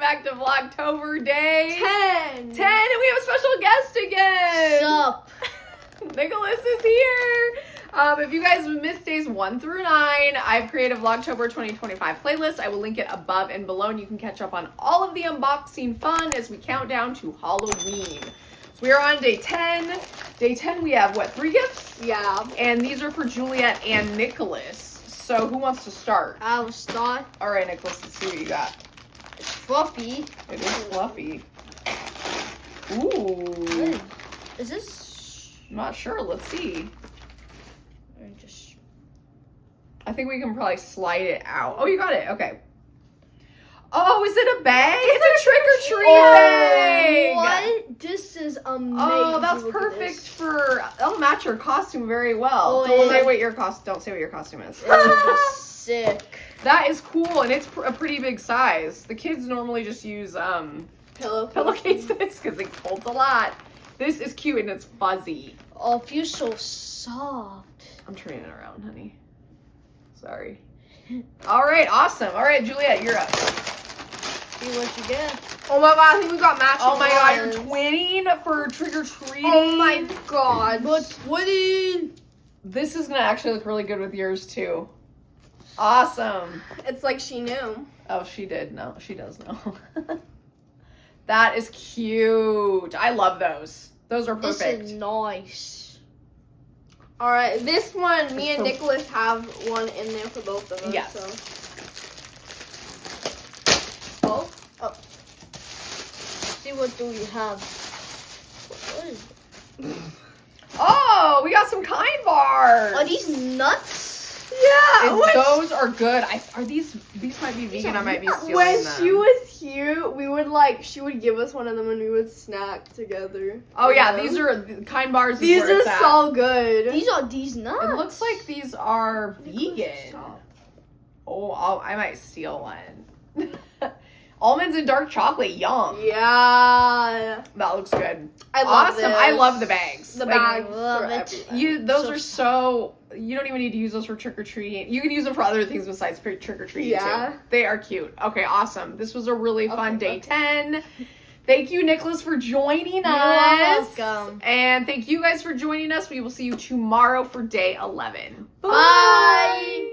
back to Vlogtober day 10. 10, and we have a special guest again. Sup? Nicholas is here. If you guys missed days 1 through 9, I've created a Vlogtober 2025 playlist. I will link it above and below, and you can catch up on all of the unboxing fun as we count down to Halloween. So we are on day 10. Day 10, we have, what, 3 gifts? Yeah. And these are for Juliet and Nicholas. So who wants to start? I will start. All right, Nicholas, let's see what you got. It's fluffy. It is fluffy. Ooh. Is this? I'm not sure. Let's see. Just. I think we can probably slide it out. Oh, you got it. Okay. Oh, is it a bag? It's a trick-or-treat bag! What? This is amazing. Oh, that's Look at perfect this. for... It'll match your costume very well. Oh, Don't yeah. say what your costume is. It is sick. That is cool, and it's a pretty big size. The kids normally just use pillowcases because it holds a lot. This is cute, and it's fuzzy. Oh, it feels so soft. I'm turning it around, honey. Sorry. All right, awesome. All right, Juliet, you're up. See what you get. Oh my god, I think we got matching Oh my god, you're ones. twinning for trick-or-treating. Oh my god. But what in? This is gonna actually look really good with yours too. Awesome. It's like she knew. Oh, she did know. She does know. That is cute. I love those. Those are perfect. This is nice. Alright, this one, me and for- Nicholas have one in there for both of us. Yes. So. Oh. See what do you have? What is it? Oh, we got some Kind bars. Are these nuts? Yeah. And those are good. Are these might be vegan. I might be stealing When them. she was here, we would she would give us one of them and we would snack together. Oh yeah, these are Kind bars. Is These where are it's at. so good. These are these nuts. It looks like these are vegan. Oh, I might steal one. Almonds and dark chocolate, yum. Yeah. That looks good. I love Awesome. I this. love the bags. The Like, bags love for it. everything. Those So are so. You don't even need to use those for trick or treating. You can use them for other things besides trick or treating Yeah. too. They are cute. Okay, awesome. This was a really fun Okay, day 10. Thank you, Nicholas, for joining You're us. welcome. And thank you guys for joining us. We will see you tomorrow for day 11. Bye.